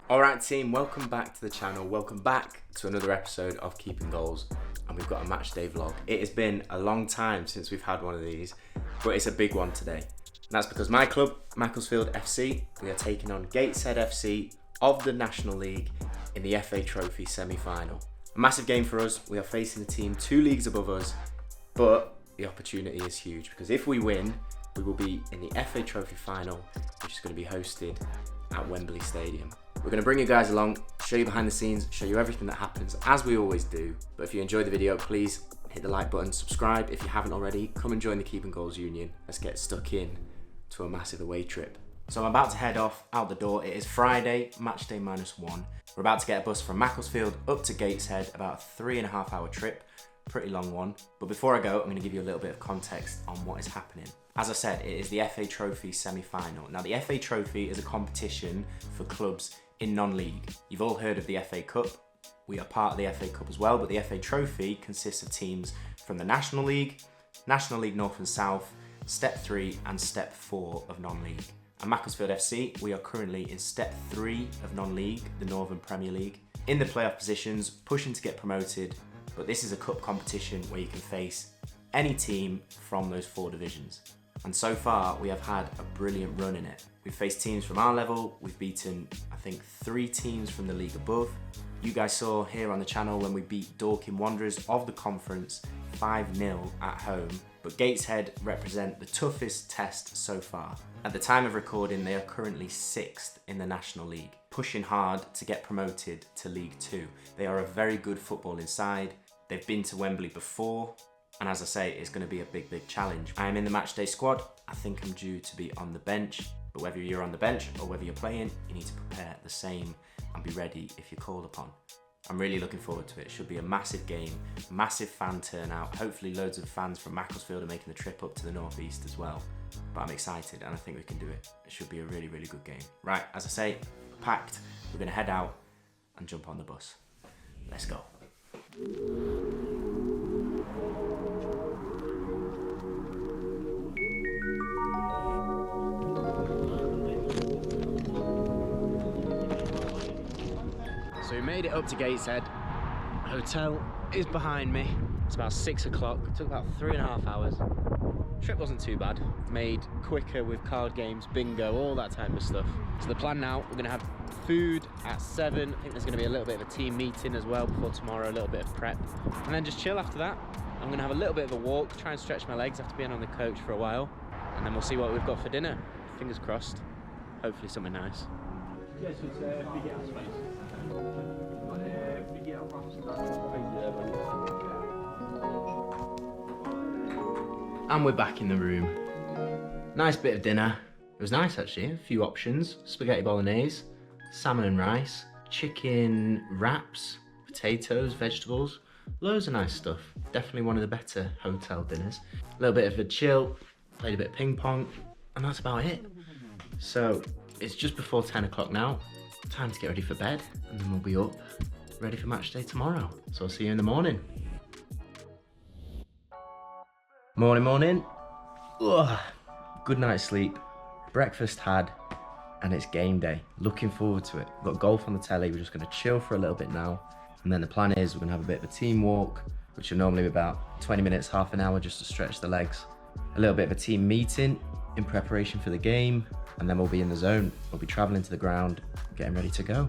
Alright team, welcome back to the channel, welcome back to another episode of Keeping Goals, and we've got a match day vlog. It has been a long time since we've had one of these, but it's a big one today. And that's because my club, Macclesfield FC, we are taking on Gateshead FC of the National League in the FA Trophy semi-final. A massive game for us. We are facing a team 2 leagues above us, but the opportunity is huge because if we win, we will be in the FA Trophy final, which is going to be hosted at Wembley Stadium. We're going to bring you guys along, show you behind the scenes, show you everything that happens as we always do. But if you enjoyed the video, please hit the like button, subscribe if you haven't already, come and join the Keeping Goals Union. Let's get stuck in to a massive away trip. So I'm about to head off out the door. It is Friday, match day -1. We're about to get a bus from Macclesfield up to Gateshead, about a 3.5 hour trip, pretty long one. But before I go, I'm going to give you a little bit of context on what is happening. As I said, it is the FA Trophy semi-final. Now the FA Trophy is a competition for clubs in non-league. You've all heard of the FA Cup. We are part of the FA Cup as well, but the FA Trophy consists of teams from the National League North and South, Step 3 and Step 4 of non-league. At Macclesfield FC, we are currently in Step 3 of non-league, the Northern Premier League, in the playoff positions, pushing to get promoted, but this is a cup competition where you can face any team from those 4 divisions. And so far, we have had a brilliant run in it. We've faced teams from our level. We've beaten, I think, 3 teams from the league above. You guys saw here on the channel when we beat Dorking Wanderers of the conference 5-0 at home. But Gateshead represent the toughest test so far. At the time of recording, they are currently 6th in the National League, pushing hard to get promoted to League 2. They are a very good footballing side. They've been to Wembley before. And as I say, it's going to be a big challenge. I am in the matchday squad. I think I'm due to be on the bench. But whether you're on the bench or whether you're playing, you need to prepare the same and be ready if you're called upon. I'm really looking forward to it. It should be a massive game, massive fan turnout. Hopefully loads of fans from Macclesfield are making the trip up to the northeast as well. But I'm excited and I think we can do it. It should be a really good game. Right, as I say, packed. We're going to head out and jump on the bus. Let's go. So we made it up to Gateshead. Hotel is behind me. It's about 6 o'clock. It took about 3.5 hours. Trip wasn't too bad. Made quicker with card games, bingo, all that type of stuff. So the plan now, we're gonna have food at 7. I think there's gonna be a little bit of a team meeting as well before tomorrow, a little bit of prep. And then just chill after that. I'm gonna have a little bit of a walk, try and stretch my legs after being on the coach for a while. And then we'll see what we've got for dinner. Fingers crossed. Hopefully something nice. Yes, it's big space. And we're back in the room. Nice bit of dinner. It was nice actually, a few options. Spaghetti bolognese, salmon and rice, chicken wraps, potatoes, vegetables, loads of nice stuff. Definitely one of the better hotel dinners. A little bit of a chill, played a bit of ping pong, and that's about it. So it's just before 10 o'clock now. Time to get ready for bed, and then we'll be up, ready for match day tomorrow. So I'll see you in the morning. Morning. Ugh. Good night's sleep, breakfast had, and it's game day. Looking forward to it. We've got golf on the telly. We're just gonna chill for a little bit now. And then the plan is we're gonna have a bit of a team walk, which will normally be about 20 minutes, half an hour just to stretch the legs. A little bit of a team meeting in preparation for the game. And then we'll be in the zone. We'll be traveling to the ground, getting ready to go.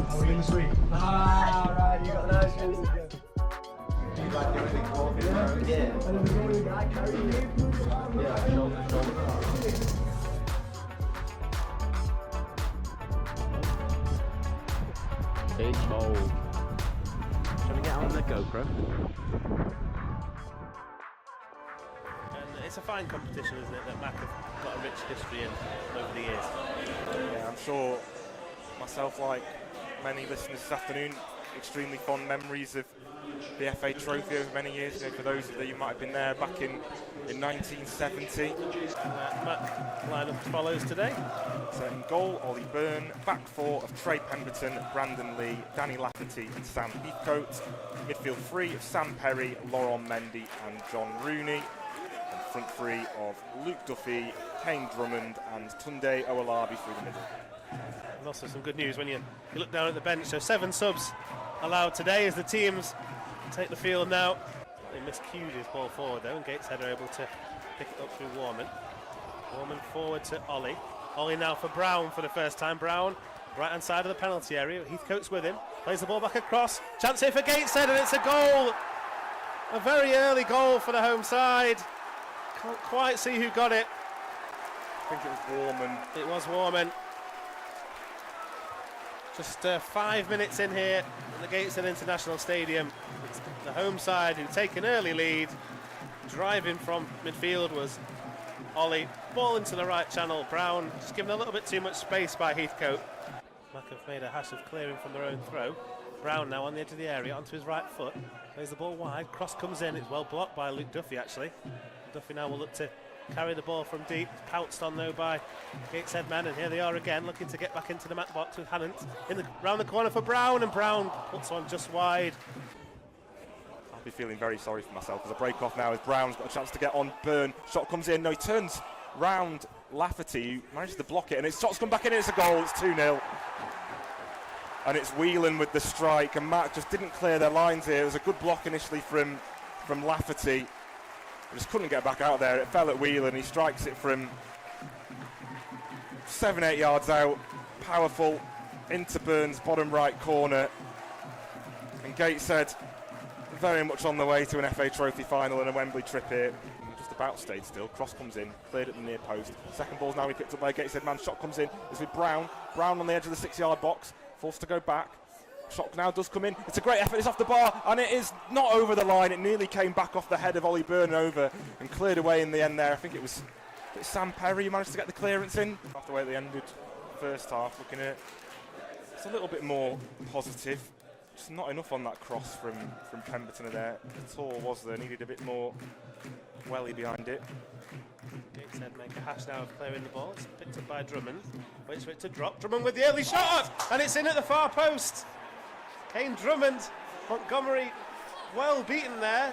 Are we in the suite? Ah, right, you got those shoes. Yeah. And then we got the guy carrying you. Yeah, shoulder. Big bowl. Shall we get on the GoPro? It's a fine competition, isn't it, that Mac have got a rich history in over the years. Yeah, I'm sure myself, like many listeners this afternoon, extremely fond memories of the FA Trophy over many years. You know, for those of you who might have been there back in 1970. Mac lineup follows today. So in goal, Ollie Byrne. Back 4 of Trey Pemberton, Brandon Lee, Danny Lafferty and Sam Heathcote. Midfield 3 of Sam Perry, Laurent Mendy and John Rooney. front three of Luke Duffy, Kane Drummond and Tunde Owolabi through the middle. And also some good news when you look down at the bench. So 7 subs allowed today as the teams take the field now. They miscued his ball forward though, and Gateshead are able to pick it up through Warman. Warman forward to Ollie. Ollie now for Brown for the first time. Brown, right hand side of the penalty area. Heathcote's with him. Plays the ball back across. Chance here for Gateshead, and it's a goal. A very early goal for the home side. Can't quite see who got it. I think it was Warman. It was Warman. Just 5 minutes in here at the Gateshead International Stadium. It's the home side who take an early lead. Driving from midfield was Ollie. Ball into the right channel. Brown just given a little bit too much space by Heathcote. Mac have made a hash of clearing from their own throw. Brown now on the edge of the area onto his right foot. Plays the ball wide. Cross comes in. It's well blocked by Luke Duffy actually. Duffy now will look to carry the ball from deep. Pounced on though by Gateshead men, and here they are again looking to get back into the mat box with Hannant round the corner for Brown, and Brown puts one just wide. I'll be feeling very sorry for myself as a break off now as Brown's got a chance to get on Byrne. Shot comes in. No, he turns round Lafferty, who manages to block it, and his shot's come back in. It's a goal. It's 2-0. And it's Whelan with the strike, and Mac just didn't clear their lines here. It was a good block initially from Lafferty. Just couldn't get back out there. It fell at Whelan. He strikes it from 7-8 yards out. Powerful into Burns' bottom right corner. And Gateshead very much on the way to an FA Trophy final and a Wembley trip here. Just about stayed still. Cross comes in, cleared at the near post. Second ball's now picked up by a Gateshead man. Shot comes in. It's with Brown. Brown on the edge of the 6-yard box. Forced to go back. Shot now does come in. It's a great effort. It's off the bar, and it is not over the line. It nearly came back off the head of Ollie Byrne over and cleared away in the end there. I think it was Sam Perry who managed to get the clearance in. After the way they ended first half, looking at it's a little bit more positive. Just not enough on that cross from Pemberton there at all, was there? Needed a bit more welly behind it. Gateshead make a hash now of clearing the ball. It's picked up by Drummond. Waits for it to drop. Drummond with the early shot, and it's in at the far post. Kane Drummond, Montgomery, well beaten there.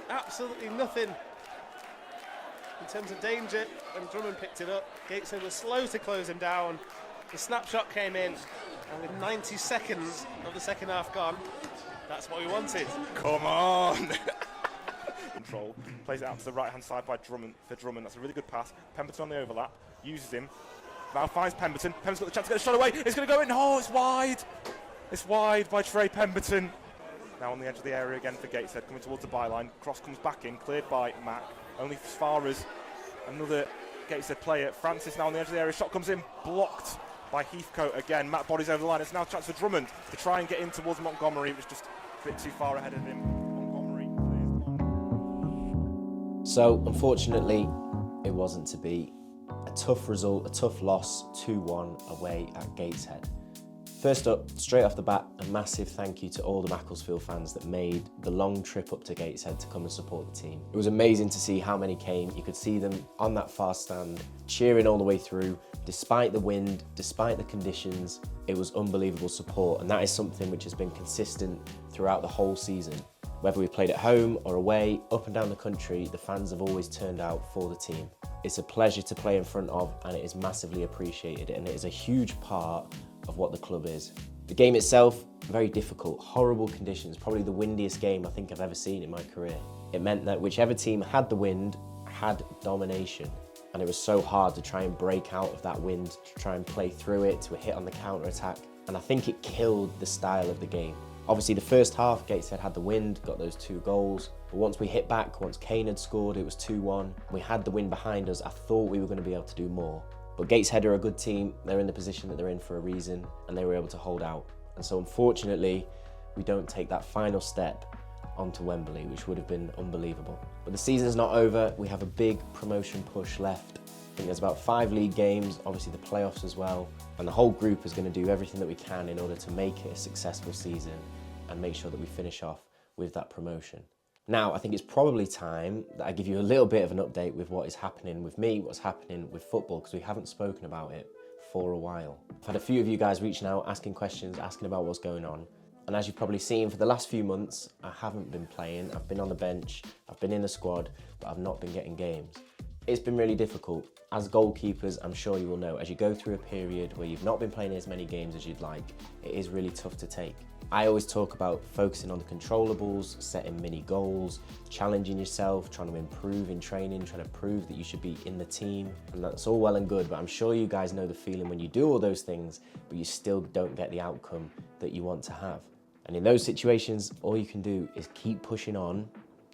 Absolutely nothing in terms of danger when Drummond picked it up. Gateshead was slow to close him down. The snapshot came in, and with 90 seconds of the second half gone, that's what we wanted. Come on! Control, plays it out to the right hand side by Drummond. That's a really good pass. Pemberton on the overlap, uses him. Now finds Pemberton. Pemberton's got the chance to get the shot away. It's going to go in. Oh, it's wide. It's wide by Trey Pemberton. Now on the edge of the area again for Gateshead, coming towards the byline. Cross comes back in, cleared by Mac. Only as far as another Gateshead player. Francis now on the edge of the area. Shot comes in, blocked by Heathcote again. Matt bodies over the line. It's now a chance for Drummond to try and get in towards Montgomery. It was just a bit too far ahead of him. Montgomery clears the line. So, unfortunately, it wasn't to be. A tough result, a tough loss, 2-1 away at Gateshead. First up, straight off the bat, a massive thank you to all the Macclesfield fans that made the long trip up to Gateshead to come and support the team. It was amazing to see how many came. You could see them on that far stand, cheering all the way through, despite the wind, despite the conditions. It was unbelievable support, and that is something which has been consistent throughout the whole season. Whether we played at home or away, up and down the country, the fans have always turned out for the team. It's a pleasure to play in front of, and it is massively appreciated, and it is a huge part of what the club is. The game itself, very difficult, horrible conditions, probably the windiest game I think I've ever seen in my career. It meant that whichever team had the wind had domination, and it was so hard to try and break out of that wind, to try and play through it, to hit on the counter-attack, and I think it killed the style of the game. Obviously the first half, Gateshead had the wind, got those 2 goals, but once we hit back, once Kane had scored, it was 2-1. We had the wind behind us. I thought we were going to be able to do more. But Gateshead are a good team. They're in the position that they're in for a reason, and they were able to hold out. And so unfortunately, we don't take that final step onto Wembley, which would have been unbelievable. But the season's not over. We have a big promotion push left. I think there's about 5 league games, obviously the playoffs as well. And the whole group is going to do everything that we can in order to make it a successful season and make sure that we finish off with that promotion. Now, I think it's probably time that I give you a little bit of an update with what is happening with me, what's happening with football, because we haven't spoken about it for a while. I've had a few of you guys reaching out, asking questions, asking about what's going on. And as you've probably seen, for the last few months, I haven't been playing. I've been on the bench, I've been in the squad, but I've not been getting games. It's been really difficult. As goalkeepers, I'm sure you will know, as you go through a period where you've not been playing as many games as you'd like, it is really tough to take. I always talk about focusing on the controllables, setting mini goals, challenging yourself, trying to improve in training, trying to prove that you should be in the team. And that's all well and good, but I'm sure you guys know the feeling when you do all those things, but you still don't get the outcome that you want to have. And in those situations, all you can do is keep pushing on,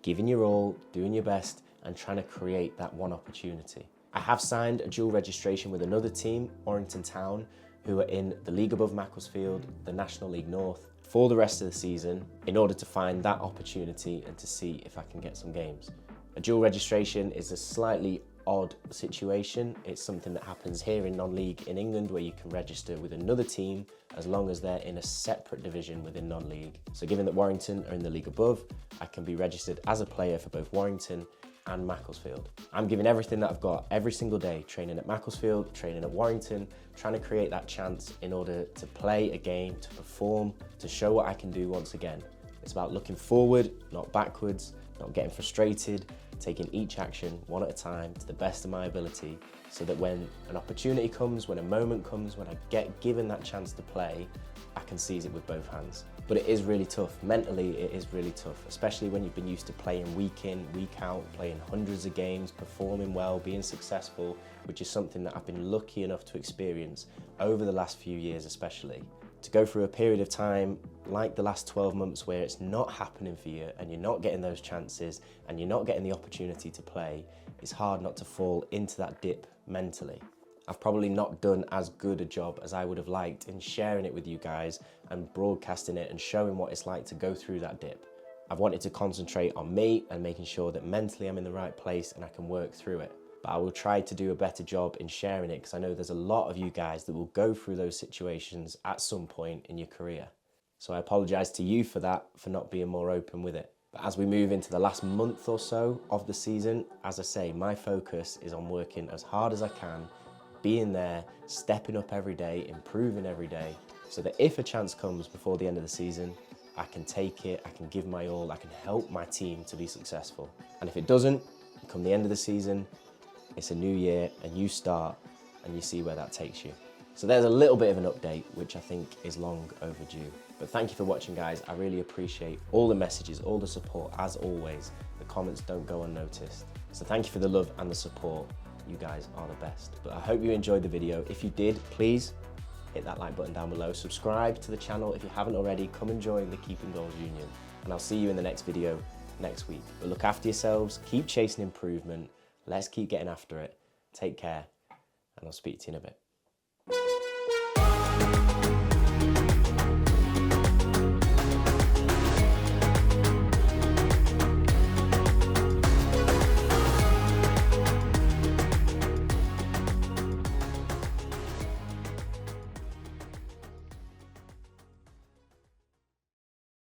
giving your all, doing your best, and trying to create that one opportunity. I have signed a dual registration with another team, Warrington Town, who are in the League above Macclesfield, the National League North, for the rest of the season in order to find that opportunity and to see if I can get some games. A dual registration is a slightly odd situation. It's something that happens here in non-league in England where you can register with another team as long as they're in a separate division within non-league. So given that Warrington are in the league above, I can be registered as a player for both Warrington and Macclesfield. I'm giving everything that I've got every single day, training at Macclesfield, training at Warrington, trying to create that chance in order to play a game, to perform, to show what I can do once again. It's about looking forward, not backwards, not getting frustrated, taking each action one at a time to the best of my ability, so that when an opportunity comes, when a moment comes, when I get given that chance to play, I can seize it with both hands. But it is really tough. Mentally, it is really tough, especially when you've been used to playing week in, week out, playing hundreds of games, performing well, being successful, which is something that I've been lucky enough to experience over the last few years especially. To go through a period of time like the last 12 months where it's not happening for you and you're not getting those chances and you're not getting the opportunity to play, it's hard not to fall into that dip mentally. I've probably not done as good a job as I would have liked in sharing it with you guys and broadcasting it and showing what it's like to go through that dip. I've wanted to concentrate on me and making sure that mentally I'm in the right place and I can work through it. But I will try to do a better job in sharing it because I know there's a lot of you guys that will go through those situations at some point in your career. So I apologise to you for that, for not being more open with it. But as we move into the last month or so of the season, as I say, my focus is on working as hard as I can, being there, stepping up every day, improving every day, so that if a chance comes before the end of the season, I can take it, I can give my all, I can help my team to be successful. And if it doesn't, come the end of the season, it's a new year, a new start, and you see where that takes you. So there's a little bit of an update, which I think is long overdue. But thank you for watching, guys. I really appreciate all the messages, all the support, as always. The comments don't go unnoticed. So thank you for the love and the support. You guys are the best. But I hope you enjoyed the video. If you did, please hit that like button down below. Subscribe to the channel if you haven't already. Come and join the Keeping Goals Union. And I'll see you in the next video next week. But look after yourselves, keep chasing improvement. Let's keep getting after it. Take care, and I'll speak to you in a bit.